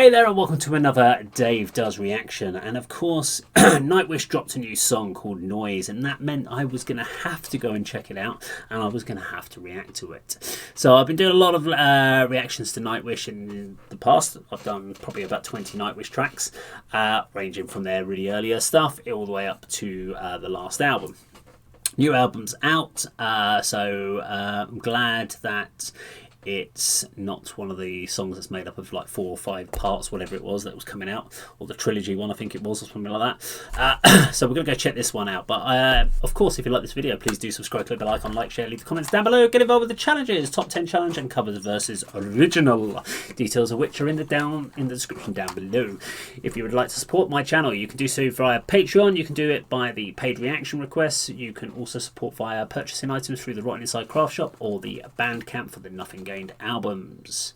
Hey there and welcome to another Dave Does Reaction, and of course Nightwish dropped a new song called Noise, and that meant I was going to have to go and check it out and I was going to have to react to it. So I've been doing a lot of reactions to Nightwish in the past. I've done probably about 20 Nightwish tracks, ranging from their really earlier stuff all the way up to the last album. New album's out, so I'm glad that it's not one of the songs that's made up of like 4 or 5 parts, whatever it was that was coming out, or the trilogy one I think it was, or something like that. So we're going to go check this one out. But of course, if you like this video, please do subscribe, click the like on, like, share, leave the comments down below, get involved with the challenges, top 10 challenge and covers versus original, details of which are in the description down below. If you would like to support my channel, you can do so via Patreon. You can do it by the paid reaction requests. You can also support via purchasing items through the Rotten Inside Craft Shop or the Bandcamp for the Nothing Gained albums.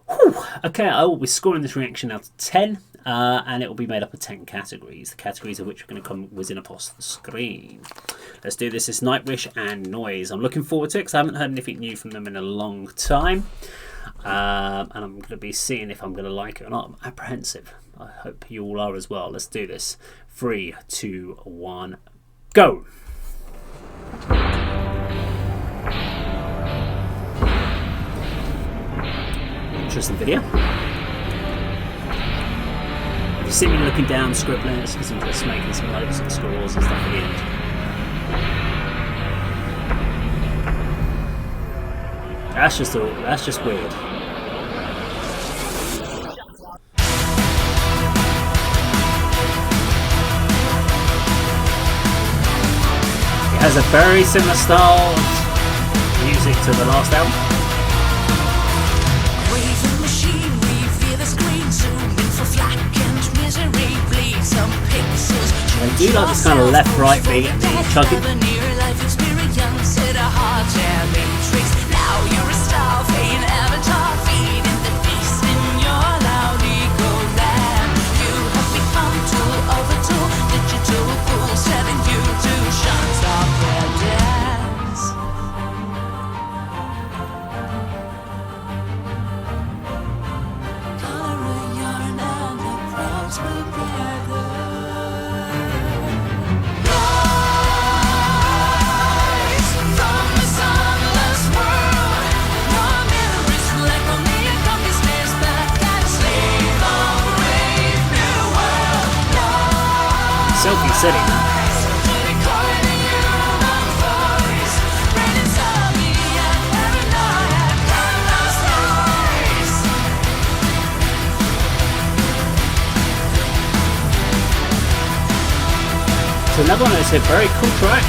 Whew. Okay, I will be scoring this reaction out of 10, and it will be made up of 10 categories, the categories of which are going to come whizzing across the screen. Let's do this. It's Nightwish and Noise. I'm looking forward to it because I haven't heard anything new from them in a long time, and I'm going to be seeing if I'm going to like it or not. I'm apprehensive. I hope you all are as well. Let's do this. 3, 2, 1, go! Interesting video. If you see me looking down, scribbling, it's because I'm just making some notes and scores and stuff at the end. That's just weird. It has a very similar style of music to the last album. I do like this kind of left-right beat and the chugging. Selfie City. So another one that's a very cool track.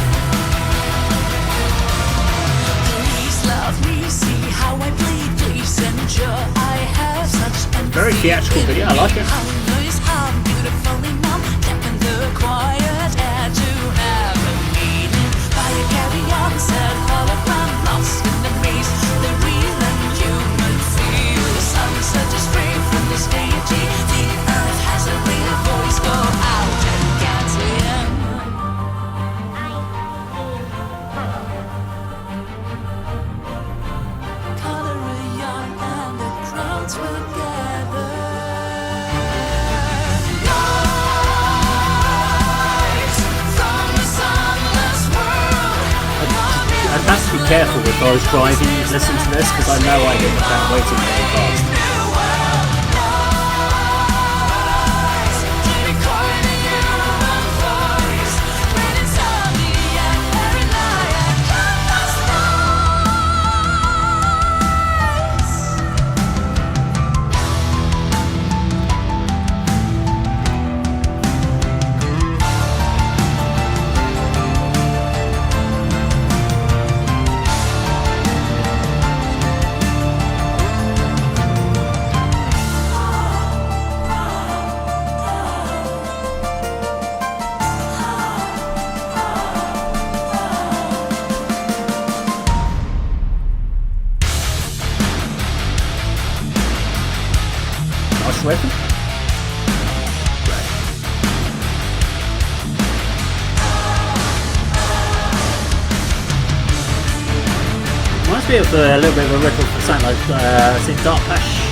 Very theatrical video, I like it. I have to be careful if I was driving and listen to this because I know I hit the fan waiting very fast. Weapon? Right. Reminds me of a little bit of a record for something like, is it Dark Passion?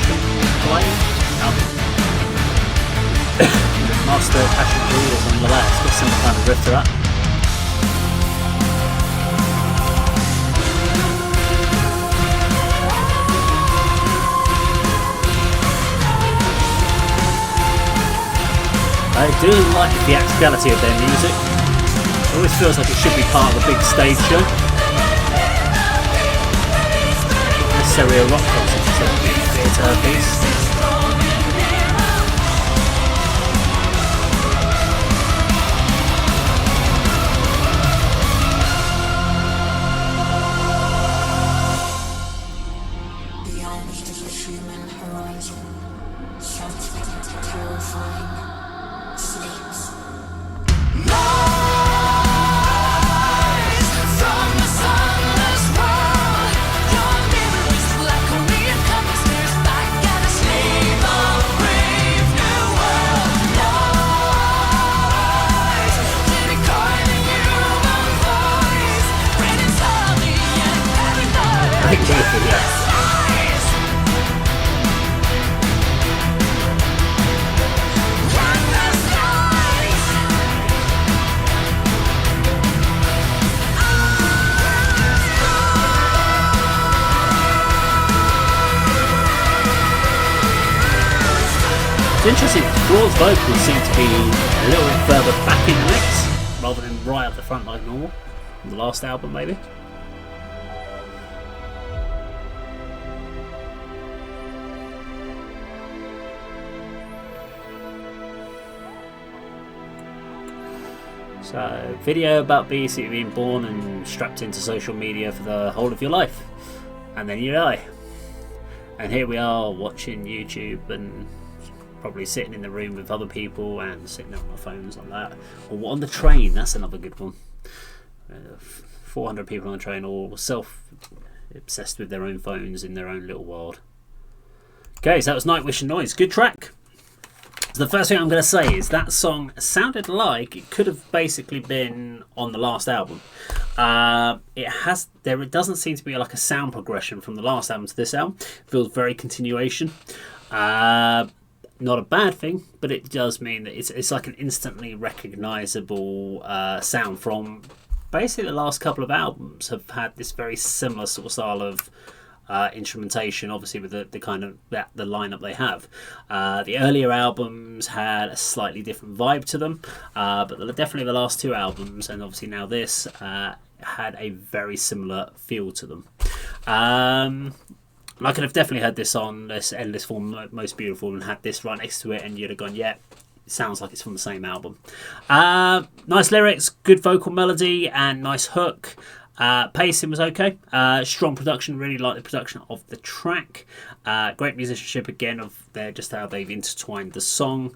course, the Passion Fruit is on the left. It's got some kind of riff to that. I do like the theatricality of their music. It always feels like it should be part of a big stage show. Not necessarily a rock concert, it's a theatre piece. It's interesting, Floor's vocals seem to be a little bit further back in the mix rather than right up the front like normal on the last album maybe. So, video about basically being born and strapped into social media for the whole of your life. And then you die. And here we are watching YouTube and probably sitting in the room with other people and sitting on our phones like that. Or on the train, that's another good one. 400 people on the train, all self-obsessed with their own phones in their own little world. Okay, so that was Nightwish and Noise. Good track. So the first thing I'm going to say is that song sounded like it could have basically been on the last album. It doesn't seem to be like a sound progression from the last album to this album. It feels very continuation. Not a bad thing, but it does mean that it's like an instantly recognisable sound from basically the last couple of albums have had this very similar sort of style of instrumentation, obviously with the kind of the lineup they have. The earlier albums had a slightly different vibe to them, but definitely the last two albums, and obviously now this, had a very similar feel to them. I could have definitely had this on this Endless Form Most Beautiful and had this right next to it and you'd have gone, yeah, it sounds like it's from the same album. Nice lyrics, good vocal melody and nice hook. Pacing was okay. Strong production, really like the production of the track. Great musicianship again of just how they've intertwined the song.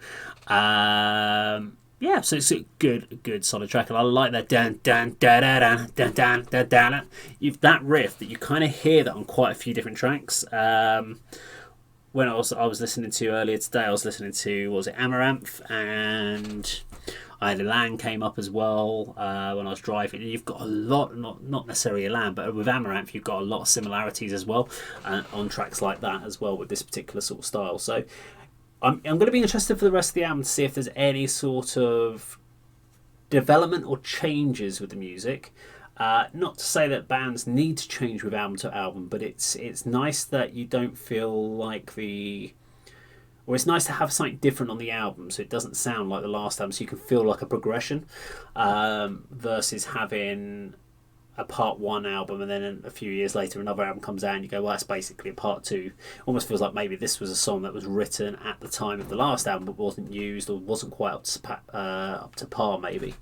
Yeah, so it's a good solid track, and I like that dan dan da da da dan dan da da. You've that riff that you kind of hear that on quite a few different tracks. When I was listening to earlier today, I was listening to Amaranth, and Elan came up as well when I was driving. And you've got a lot, not necessarily Elan, but with Amaranth you've got a lot of similarities as well on tracks like that as well with this particular sort of style. So I'm going to be interested for the rest of the album to see if there's any sort of development or changes with the music. Not to say that bands need to change with album to album, but it's nice that you don't feel like or it's nice to have something different on the album so it doesn't sound like the last album, so you can feel like a progression versus having a part one album and then a few years later another album comes out and you go, well, that's basically a part two. Almost feels like maybe this was a song that was written at the time of the last album but wasn't used or wasn't quite up to par maybe.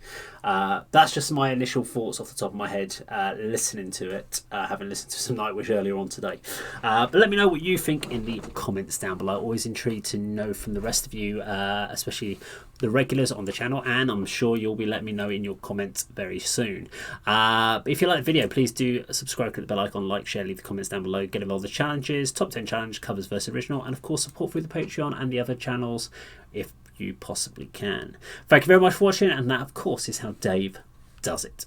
That's just my initial thoughts off the top of my head listening to it, having listened to some Nightwish earlier on today. But let me know what you think in the comments down below. Always intrigued to know from the rest of you, especially the regulars on the channel, and I'm sure you'll be letting me know in your comments very soon. If you like the video, please do subscribe, click the bell icon, like, share, leave the comments down below, get involved in the challenges, top 10 challenge, covers versus original, and of course support through the Patreon and the other channels if you possibly can. Thank you very much for watching, and that of course is how Dave does it.